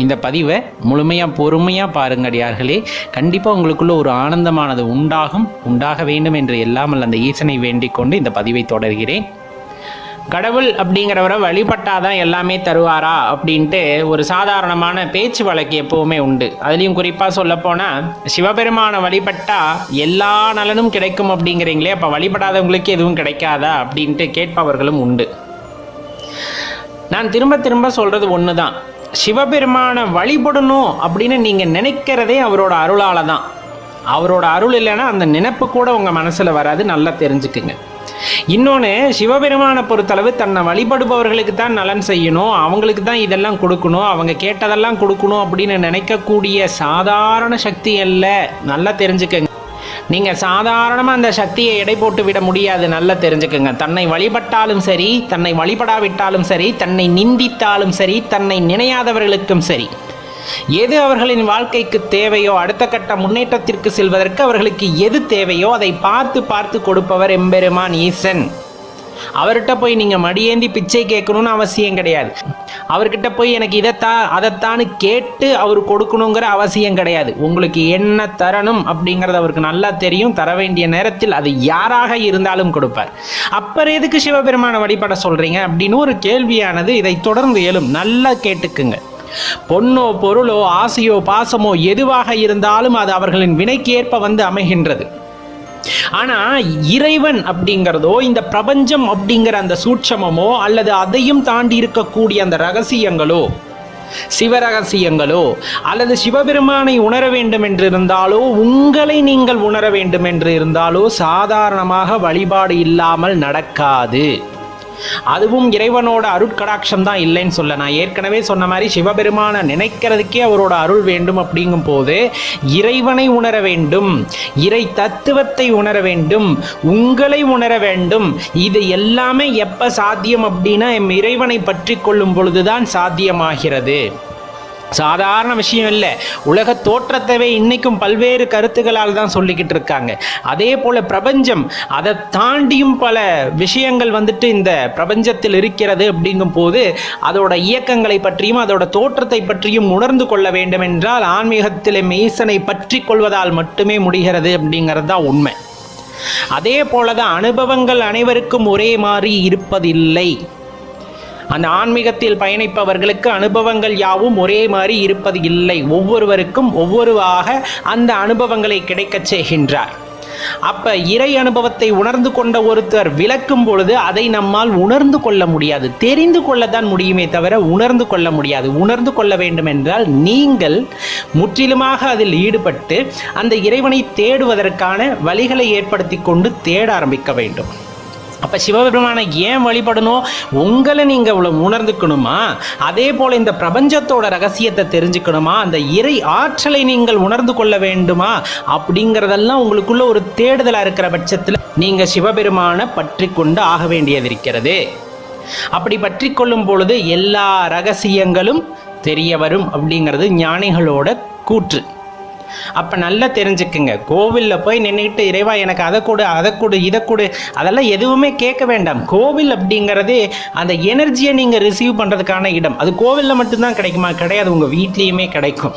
இந்த பதிவை முழுமையாக பொறுமையாக பாருங்கடியார்களே. கண்டிப்பாக உங்களுக்குள்ள ஒரு ஆனந்தமானது உண்டாக வேண்டும் என்று எல்லாமல் அந்த ஈசனை வேண்டிக் கொண்டு இந்த பதிவை தொடர்கிறேன். கடவுள் அப்படிங்கிறவரை வழிபட்டாதான் எல்லாமே தருவாரா அப்படின்ட்டு ஒரு சாதாரணமான பேச்சு வழக்கு எப்போவுமே உண்டு. அதுலேயும் குறிப்பாக சொல்லப்போனால் சிவபெருமானை வழிபட்டா எல்லா நலனும் கிடைக்கும் அப்படிங்கிறீங்களே, அப்போ வழிபடாதவங்களுக்கு எதுவும் கிடைக்காதா அப்படின்ட்டு கேட்பவர்களும் உண்டு. நான் திரும்ப திரும்ப சொல்கிறது ஒன்று தான், சிவபெருமானை வழிபடணும் அப்படின்னு நீங்கள் நினைக்கிறதே அவரோட அருளால் தான். அவரோட அருள் இல்லைன்னா அந்த நினைப்பு கூட உங்கள் மனசில் வராது, நல்லா தெரிஞ்சுக்குங்க. இன்னொன்று, சிவபெருமானை பொறுத்தளவு தன்னை வழிபடுபவர்களுக்கு தான் நலன் செய்யணும், அவங்களுக்கு தான் இதெல்லாம் கொடுக்கணும், அவங்க கேட்டதெல்லாம் கொடுக்கணும் அப்படின்னு நினைக்கக்கூடிய சாதாரண சக்தி அல்ல, நல்லா தெரிஞ்சுக்கங்க. நீங்கள் சாதாரணமாக அந்த சக்தியை எடை போட்டு விட முடியாது, நல்லா தெரிஞ்சுக்கோங்க. தன்னை வழிபட்டாலும் சரி, தன்னை வழிபடாவிட்டாலும் சரி, தன்னை நிந்தித்தாலும் சரி, தன்னை நினையாதவர்களுக்கும் சரி, எது அவர்களின் வாழ்க்கைக்கு தேவையோ, அடுத்த கட்ட முன்னேற்றத்திற்கு செல்வதற்கு அவர்களுக்கு எது தேவையோ அதை பார்த்து பார்த்து கொடுப்பவர் எம்பெருமான் ஈசன். அவர்கிட்ட போய் நீங்கள் மடியேந்தி பிச்சை கேட்கணும்னு அவசியம் கிடையாது. அவர்கிட்ட போய் எனக்கு அதைத்தான்னு கேட்டு அவர் கொடுக்கணுங்கிற அவசியம் கிடையாது. உங்களுக்கு என்ன தரணும் அப்படிங்கிறது அவருக்கு நல்லா தெரியும். தர வேண்டிய நேரத்தில் அது யாராக இருந்தாலும் கொடுப்பார். அப்புறம் எதுக்கு சிவபெருமான வழிபட சொல்கிறீங்க அப்படின்னு ஒரு கேள்வியானது இதை தொடர்ந்து எழும். நல்லா கேட்டுக்குங்க. பொன்னோ பொருளோ ஆசையோ பாசமோ எதுவாக இருந்தாலும் அது அவர்களின் வினைக்கு ஏற்ப வந்து அமைகின்றது. ஆனா இறைவன் அப்படிங்கிறதோ, இந்த பிரபஞ்சம் அப்படிங்கிற அந்த சூட்சமமோ, அல்லது அதையும் தாண்டி இருக்கக்கூடிய அந்த ரகசியங்களோ, சிவரகசியங்களோ, அல்லது சிவபெருமானை உணர வேண்டும் என்று இருந்தாலோ, உங்களை நீங்கள் உணர வேண்டும் என்று இருந்தாலோ சாதாரணமாக வழிபாடு இல்லாமல் நடக்காது. அதுவும் இறைவனோட அருட்கடாட்சம் தான் இல்லைன்னு சொல்ல. நான் ஏற்கனவே சொன்ன மாதிரி சிவபெருமான நினைக்கிறதுக்கே அவரோட அருள் வேண்டும். அப்படிங்கும் போது இறைவனை உணர வேண்டும், இறை தத்துவத்தை உணர வேண்டும், உங்களை உணர வேண்டும். இது எல்லாமே எப்ப சாத்தியம் அப்படின்னா இறைவனை பற்றி கொள்ளும் பொழுதுதான் சாத்தியமாகிறது. சாதாரண விஷயம் இல்லை. உலக தோற்றத்தவே இன்னைக்கும் பல்வேறு கருத்துக்களால் தான் சொல்லிக்கிட்டு இருக்காங்க. அதே போல பிரபஞ்சம், அதை தாண்டியும் பல விஷயங்கள் வந்துட்டு இந்த பிரபஞ்சத்தில் இருக்கிறது. அப்படிங்கும் போது அதோட இயக்கங்களை பற்றியும் அதோட தோற்றத்தை பற்றியும் உணர்ந்து கொள்ள வேண்டும் என்றால் ஆன்மீகத்திலே ஈசனை பற்றி கொள்வதால் மட்டுமே முடிகிறது அப்படிங்கிறது தான் உண்மை. அதே போலதான் அனுபவங்கள் அனைவருக்கும் ஒரே மாதிரி இருப்பதில்லை. அந்த ஆன்மீகத்தில் பயணிப்பவர்களுக்கு அனுபவங்கள் யாவும் ஒரே மாதிரி இருப்பது இல்லை. ஒவ்வொருவருக்கும் ஒவ்வொருவாக அந்த அனுபவங்களை கிடைக்கச் செய்கின்றார். அப்ப இறை அனுபவத்தை உணர்ந்து கொண்ட ஒருத்தர் விளக்கும் பொழுது அதை நம்மால் உணர்ந்து கொள்ள முடியாது. தெரிந்து கொள்ளத்தான் முடியுமே தவிர உணர்ந்து கொள்ள முடியாது. உணர்ந்து கொள்ள வேண்டும் என்றால் நீங்கள் முற்றிலுமாக அதில் ஈடுபட்டு அந்த இறைவனை தேடுவதற்கான வழிகளை ஏற்படுத்தி கொண்டு தேட ஆரம்பிக்க வேண்டும். அப்போ சிவபெருமானை ஏன் வழிபடணும்? உங்களை நீங்கள் உணர்ந்துக்கணுமா? அதே போல் இந்த பிரபஞ்சத்தோட ரகசியத்தை தெரிஞ்சுக்கணுமா? அந்த இறை ஆற்றலை நீங்கள் உணர்ந்து கொள்ள வேண்டுமா? அப்படிங்கிறதெல்லாம் உங்களுக்குள்ள ஒரு தேடுதலாக இருக்கிற பட்சத்தில் நீங்கள் சிவபெருமானை பற்றி கொண்டு ஆக வேண்டியது இருக்கிறது. அப்படி பற்றி கொள்ளும் பொழுது எல்லா ரகசியங்களும் தெரிய வரும் அப்படிங்கிறது ஞானிகளோட கூற்று. அப்போ நல்லா தெரிஞ்சுக்குங்க. கோவிலில் போய் நின்றுக்கிட்டு இறைவா எனக்கு அதை கொடு இதை கொடு அதெல்லாம் எதுவுமே கேட்க வேண்டாம். கோவில் அப்படிங்கிறதே அந்த எனர்ஜியை நீங்கள் ரிசீவ் பண்ணுறதுக்கான இடம். அது கோவிலில் மட்டும்தான் கிடைக்குமா? கிடையாது, உங்கள் வீட்லேயுமே கிடைக்கும்.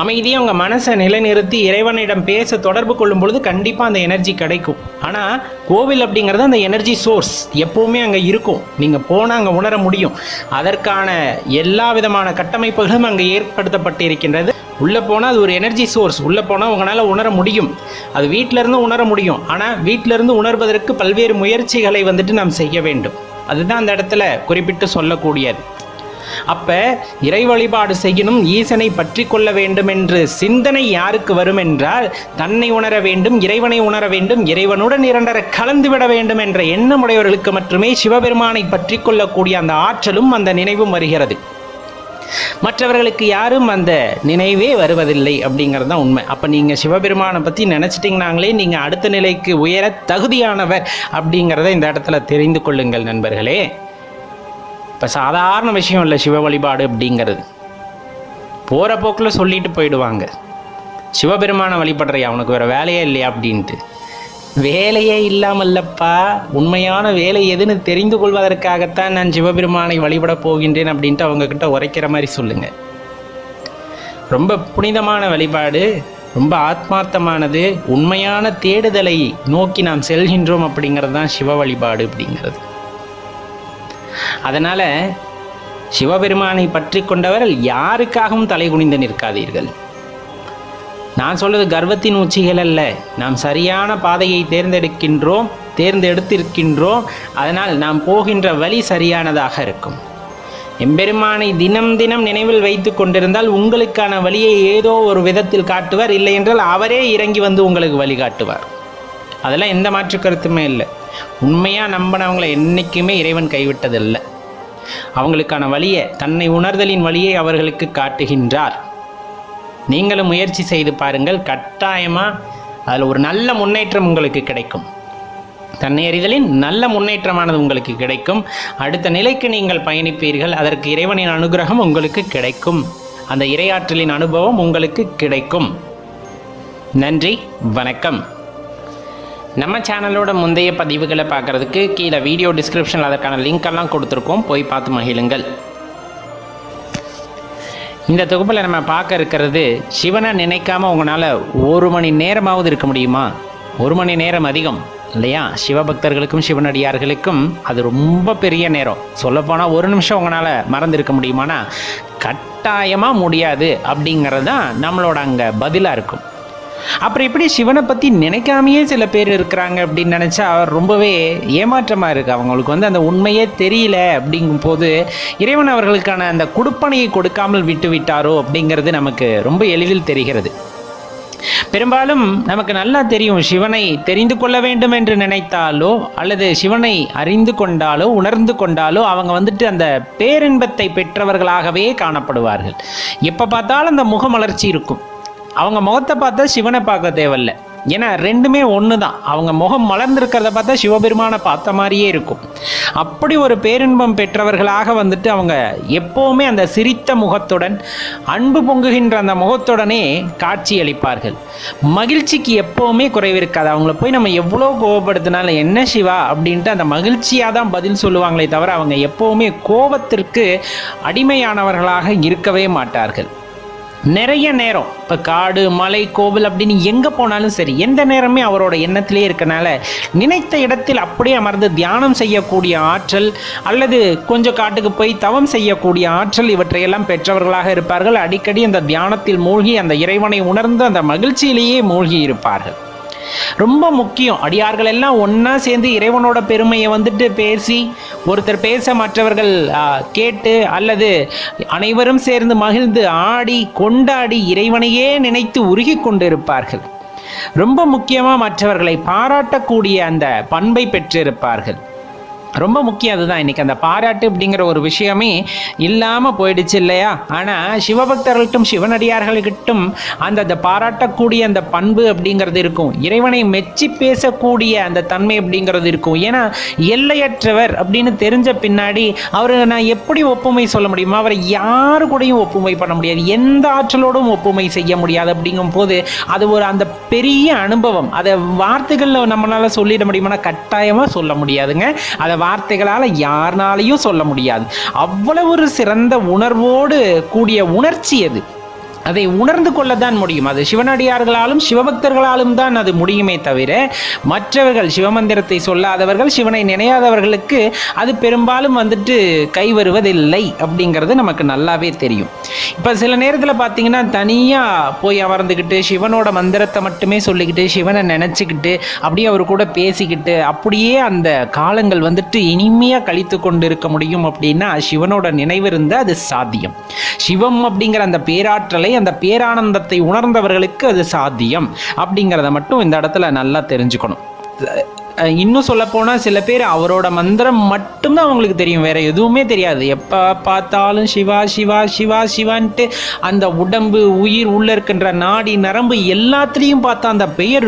அமைதியாக உங்கள் மனசை நிலைநிறுத்தி இறைவனிடம் பேச தொடர்பு கொள்ளும் பொழுது கண்டிப்பாக அந்த எனர்ஜி கிடைக்கும். ஆனால் கோவில் அப்படிங்கிறது அந்த எனர்ஜி சோர்ஸ் எப்போவுமே அங்கே இருக்கும். நீங்கள் போனால் அங்கே உணர முடியும். அதற்கான எல்லா விதமான கட்டமைப்புகளும் அங்கே ஏற்படுத்தப்பட்டு இருக்கின்றது. உள்ளே போனால் அது ஒரு எனர்ஜி சோர்ஸ். உள்ளே போனால் உங்களால் உணர முடியும். அது வீட்டிலேருந்து உணர முடியும். ஆனால் வீட்டிலேருந்து உணர்வதற்கு பல்வேறு முயற்சிகளை வந்துட்டு நாம் செய்ய வேண்டும். அதுதான் அந்த இடத்துல குறிப்பிட்டு சொல்லக்கூடியது. அப்ப இறை வழிபாடு செய்யணும், ஈசனை பற்றி கொள்ள வேண்டும் என்று சிந்தனை யாருக்கு வரும் என்றால் தன்னை உணர வேண்டும், இறைவனை உணர வேண்டும், இறைவனுடன் இரண்டரை கலந்துவிட வேண்டும் என்ற எண்ணமுடையவர்களுக்கு மட்டுமே சிவபெருமானை பற்றி கொள்ளக்கூடிய அந்த ஆற்றலும் அந்த நினைவும் வருகிறது. மற்றவர்களுக்கு யாரும் அந்த நினைவே வருவதில்லை அப்படிங்கிறது தான் உண்மை. அப்போ நீங்கள் சிவபெருமானை பற்றி நினச்சிட்டிங்கனாங்களே நீங்கள் அடுத்த நிலைக்கு உயர தகுதியானவர் அப்படிங்கிறத இந்த இடத்துல தெரிந்து கொள்ளுங்கள் நண்பர்களே. இப்போ சாதாரண விஷயம் இல்லை சிவ வழிபாடு அப்படிங்கிறது. போகிற போக்கில் சொல்லிட்டு போயிடுவாங்க, சிவபெருமானை வழிபடுறியா, உனக்கு வேறு வேலையே இல்லையா அப்படின்ட்டு. வேலையே இல்லாமல்லப்பா, உண்மையான வேலை எதுன்னு தெரிந்து கொள்வதற்காகத்தான் நான் சிவபெருமானை வழிபட போகின்றேன் அப்படின்ட்டு அவங்கக்கிட்ட உரைக்கிற மாதிரி சொல்லுங்கள். ரொம்ப புனிதமான வழிபாடு, ரொம்ப ஆத்மார்த்தமானது. உண்மையான தேடுதலை நோக்கி நாம் செல்கின்றோம் அப்படிங்கிறது தான் சிவ வழிபாடு அப்படிங்கிறது. அதனால் சிவபெருமானை பற்றி கொண்டவர்கள் யாருக்காகவும் தலை குனிந்து நிற்காதீர்கள். நான் சொல்வது கர்வத்தின் உச்சிகள் அல்ல. நாம் சரியான பாதையை தேர்ந்தெடுத்திருக்கின்றோம். அதனால் நாம் போகின்ற வழி சரியானதாக இருக்கும். எம்பெருமானை தினம் தினம் நினைவில் வைத்து கொண்டிருந்தால் உங்களுக்கான வழியை ஏதோ ஒரு விதத்தில் காட்டுவார். இல்லை என்றால் அவரே இறங்கி வந்து உங்களுக்கு வழிகாட்டுவார். அதெல்லாம் எந்த மாற்று கருத்துமே இல்லை. உண்மையாக நம்பினவங்களை என்றைக்குமே இறைவன் கைவிட்டதில்லை. அவங்களுக்கான வழியை, தன்னை உணர்தலின் வழியை அவர்களுக்கு காட்டுகின்றார். நீங்களும் முயற்சி செய்து பாருங்கள். கட்டாயமாக அதில் ஒரு நல்ல முன்னேற்றம் உங்களுக்கு கிடைக்கும். தன்னை அறிதலின் நல்ல முன்னேற்றமானது உங்களுக்கு கிடைக்கும். அடுத்த நிலைக்கு நீங்கள் பயணிப்பீர்கள். அதற்கு இறைவனின் அனுகிரகம் உங்களுக்கு கிடைக்கும். அந்த இறையாற்றலின் அனுபவம் உங்களுக்கு கிடைக்கும். நன்றி, வணக்கம். நம்ம சேனலோட முந்தைய பதிவுகளை பார்க்குறதுக்கு கீழே வீடியோ டிஸ்கிரிப்ஷனில் அதற்கான லிங்க்கெல்லாம் கொடுத்துருக்கோம், போய் பார்த்து மகிழுங்கள். இந்த தொகுப்பில் நம்ம பார்க்க இருக்கிறது, சிவனை நினைக்காமல் உங்களால் 1 மணி நேரமாவது இருக்க முடியுமா? 1 மணி நேரம் அதிகம் இல்லையா? சிவபக்தர்களுக்கும் சிவனடியார்களுக்கும் அது ரொம்ப பெரிய நேரம். சொல்லப்போனால் 1 நிமிஷம் உங்களால் மறந்துருக்க முடியுமானா கட்டாயமாக முடியாது அப்படிங்கிறது தான் நம்மளோட அங்கே பதிலாக இருக்கும். அப்புறம் எப்படி சிவனை பற்றி நினைக்காமையே சில பேர் இருக்கிறாங்க அப்படின்னு நினச்சா ரொம்பவே ஏமாற்றமாக இருக்குது. அவங்களுக்கு அந்த உண்மையே தெரியல. அப்படிங்கும் போது இறைவன் அவர்களுக்கான அந்த கொடுப்பனையை கொடுக்காமல் விட்டு விட்டாரோ அப்படிங்கிறது நமக்கு ரொம்ப எளிதில் தெரிகிறது. பெரும்பாலும் நமக்கு நல்லா தெரியும், சிவனை தெரிந்து கொள்ள வேண்டும் என்று நினைத்தாலோ அல்லது சிவனை அறிந்து கொண்டாலோ உணர்ந்து கொண்டாலோ அவங்க அந்த பேரின்பத்தை பெற்றவர்களாகவே காணப்படுவார்கள். எப்போ பார்த்தாலும் அந்த முகமலர்ச்சி இருக்கும். அவங்க முகத்தை பார்த்தா சிவனை பார்க்க தேவையில்லை. ஏன்னா ரெண்டுமே ஒன்று தான். அவங்க முகம் மலர்ந்திருக்கிறத பார்த்தா சிவபெருமானை பார்த்த மாதிரியே இருக்கும். அப்படி ஒரு பேரின்பம் பெற்றவர்களாக அவங்க எப்போவுமே அந்த சிரித்த முகத்துடன், அன்பு பொங்குகின்ற அந்த முகத்துடனே காட்சி அளிப்பார்கள். மகிழ்ச்சிக்கு எப்போவுமே குறைவு இருக்காது. அவங்கள போய் நம்ம எவ்வளோ கோபப்படுத்தினாலும் என்ன சிவா அப்படின்ட்டு அந்த மகிழ்ச்சியாக தான் பதில் சொல்லுவாங்களே தவிர அவங்க எப்போவுமே கோபத்திற்கு அடிமையானவர்களாக இருக்கவே மாட்டார்கள். நிறைய நேரம் இப்போ காடு, மலை, கோவில் அப்படின்னு எங்கே போனாலும் சரி, எந்த நேரமே அவரோட எண்ணத்திலே இருக்கனால நினைத்த இடத்தில் அப்படியே அமர்ந்து தியானம் செய்யக்கூடிய ஆற்றல் அல்லது கொஞ்சம் காட்டுக்கு போய் தவம் செய்யக்கூடிய ஆற்றல் இவற்றையெல்லாம் பெற்றவர்களாக இருப்பார்கள். அடிக்கடி அந்த தியானத்தில் மூழ்கி அந்த இறைவனை உணர்ந்து அந்த மகிழ்ச்சியிலேயே மூழ்கி இருப்பார்கள். ரொம்ப முக்கியம், அடியார்கள் எல்லாம் ஒன்றா சேர்ந்து இறைவனோட பெருமையை பேசி, ஒருத்தர் பேச மற்றவர்கள் கேட்டு, அல்லது அனைவரும் சேர்ந்து மகிழ்ந்து ஆடி கொண்டாடி இறைவனையே நினைத்து உருகி கொண்டு இருப்பார்கள். ரொம்ப முக்கியமாக மற்றவர்களை பாராட்டக்கூடிய அந்த பண்பை பெற்றிருப்பார்கள். ரொம்ப முக்கியம். அதுதான் இன்றைக்கி அந்த பாராட்டு அப்படிங்கிற ஒரு விஷயமே இல்லாமல் போயிடுச்சு இல்லையா? ஆனால் சிவபக்தர்கள்ட்டும் சிவனடியார்கள்கிட்டும் அந்த பாராட்டக்கூடிய அந்த பண்பு அப்படிங்கிறது இருக்கும். இறைவனை மெச்சி பேசக்கூடிய அந்த தன்மை அப்படிங்கிறது இருக்கும். ஏன்னா எல்லையற்றவர் அப்படின்னு தெரிஞ்ச பின்னாடி அவரை நான் எப்படி ஒப்புமை சொல்ல முடியுமா? அவரை யாரு கூடயும் ஒப்புமை பண்ண முடியாது, எந்த ஆற்றலோடும் ஒப்புமை செய்ய முடியாது. அப்படிங்கும் போது அது ஒரு அந்த பெரிய அனுபவம். அதை வார்த்தைகளில் நம்மளால் சொல்லிட முடியுமானா கட்டாயமாக சொல்ல முடியாதுங்க. அதை வார்த்தைகளால் யாருனாலையும் சொல்ல முடியாது. அவ்வளவு ஒரு சிறந்த உணர்வோடு கூடிய உணர்ச்சி அது. அதை உணர்ந்து கொள்ளத்தான் முடியும். அது சிவனடியார்களாலும் சிவபக்தர்களாலும் தான் அது முடியுமே தவிர மற்றவர்கள், சிவமந்திரத்தை சொல்லாதவர்கள், சிவனை நினையாதவர்களுக்கு அது பெரும்பாலும் கை வருவதில்லை அப்படிங்கிறது நமக்கு நல்லாவே தெரியும். இப்போ சில நேரத்தில் பார்த்தீங்கன்னா தனியாக போய் அமர்ந்துக்கிட்டு சிவனோட மந்திரத்தை மட்டுமே சொல்லிக்கிட்டு சிவனை நினச்சிக்கிட்டு அப்படியே அவர் கூட பேசிக்கிட்டு அப்படியே அந்த காலங்கள் இனிமையாக கழித்து கொண்டு இருக்க முடியும். அப்படின்னா சிவனோட நினைவு இருந்தால் அது சாத்தியம். சிவம் அப்படிங்கிற அந்த பேராற்றலை, அந்த பேரானந்தத்தை உணர்ந்தவர்களுக்கு அது சாத்தியம் அப்படிங்கிறத மட்டும் இந்த இடத்துல நல்லா தெரிஞ்சுக்கணும். இன்னும் சொல்லப்போனால் சில பேர் அவரோட மந்திரம் மட்டும்தான் அவங்களுக்கு தெரியும், வேற எதுவுமே தெரியாது. எப்போ பார்த்தாலும் சிவா சிவா சிவா சிவான்ட்டு அந்த உடம்பு, உயிர், உள்ள இருக்கின்ற நாடி, நரம்பு எல்லாத்துலேயும் பார்த்தா அந்த பெயர்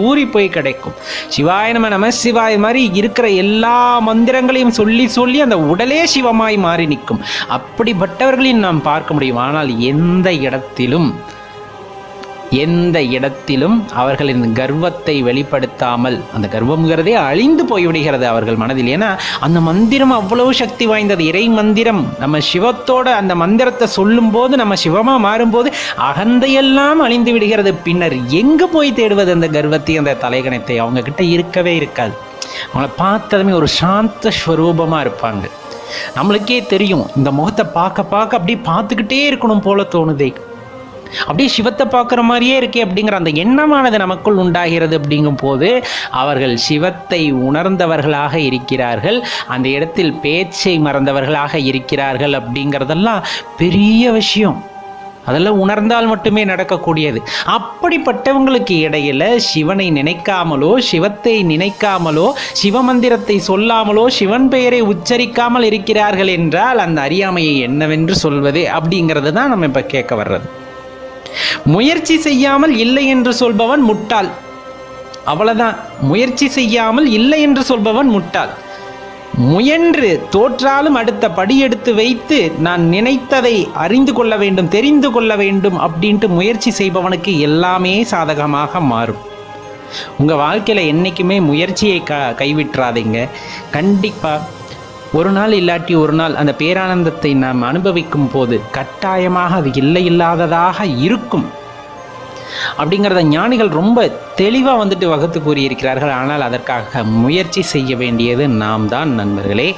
ஊறி போய் கிடைக்கும். சிவாய நம சிவாய மாதிரி இருக்கிற எல்லா மந்திரங்களையும் சொல்லி சொல்லி அந்த உடலே சிவமாய் மாறி நிற்கும். அப்படிப்பட்டவர்களையும் நாம் பார்க்க முடியும். ஆனால் எந்த இடத்திலும் எந்த இடத்திலும் அவர்களின் கர்வத்தை வெளிப்படுத்தாமல், அந்த கர்வம்ங்கிறதே அழிந்து போய்விடுகிறது அவர்கள் மனதில். ஏன்னா அந்த மந்திரம் அவ்வளவு சக்தி வாய்ந்தது, இறை மந்திரம். நம்ம சிவத்தோட அந்த மந்திரத்தை சொல்லும் போது, நம்ம சிவமா மாறும்போது அகந்தையெல்லாம் அழிந்து விடுகிறது. பின்னர் எங்கு போய் தேடுவது அந்த கர்வத்தை, அந்த தலைகணத்தை? அவங்க கிட்ட இருக்கவே இருக்காது. அவங்கள பார்த்ததுமே ஒரு சாந்த ஸ்வரூபமா இருப்பாங்க. நம்மளுக்கே தெரியும், இந்த முகத்தை பார்க்க பார்க்க அப்படியே பார்த்துக்கிட்டே இருக்கணும் போல தோணுதே, அப்படியே சிவத்தை பார்க்குற மாதிரியே இருக்கே அப்படிங்கிற அந்த எண்ணமானது நமக்குள் உண்டாகிறது. அப்படிங்கும் போது அவர்கள் சிவத்தை உணர்ந்தவர்களாக இருக்கிறார்கள், அந்த இடத்தில் பேச்சை மறந்தவர்களாக இருக்கிறார்கள். அப்படிங்கிறதெல்லாம் பெரிய விஷயம். அதெல்லாம் உணர்ந்தால் மட்டுமே நடக்கக்கூடியது. அப்படிப்பட்டவங்களுக்கு இடையில சிவனை நினைக்காமலோ, சிவத்தை நினைக்காமலோ, சிவமந்திரத்தை சொல்லாமலோ, சிவன் பெயரை உச்சரிக்காமல் இருக்கிறார்கள் என்றால் அந்த அறியாமையை என்னவென்று சொல்வது அப்படிங்கிறது தான் நம்ம இப்போ கேட்க வர்றது. முயற்சி செய்யாமல் இல்லை என்று சொல்பவன் முட்டாள். அவ்வளவுதான். முயற்சி செய்யாமல் இல்லை என்று சொல்பவன் முட்டாள். முயன்று தோற்றாலும் அடுத்த படி எடுத்து வைத்து நான் நினைத்ததை அறிந்து கொள்ள வேண்டும், தெரிந்து கொள்ள வேண்டும் அப்படின்ட்டு முயற்சி செய்பவனுக்கு எல்லாமே சாதகமாக மாறும். உங்கள் வாழ்க்கையில் என்றைக்குமே முயற்சியை கைவிட்டுறாதீங்க. கண்டிப்பாக ஒரு நாள் இல்லாட்டி ஒரு நாள் அந்த பேரானந்தத்தை நாம் அனுபவிக்கும் போது கட்டாயமாக அது இல்லை இல்லாததாக இருக்கும். அப்படிங்கிறத ஞானிகள் ரொம்ப தெளிவாக வகுத்து கூறியிருக்கிறார்கள். ஆனால் அதற்காக முயற்சி செய்ய வேண்டியது நாம் தான் நண்பர்களே.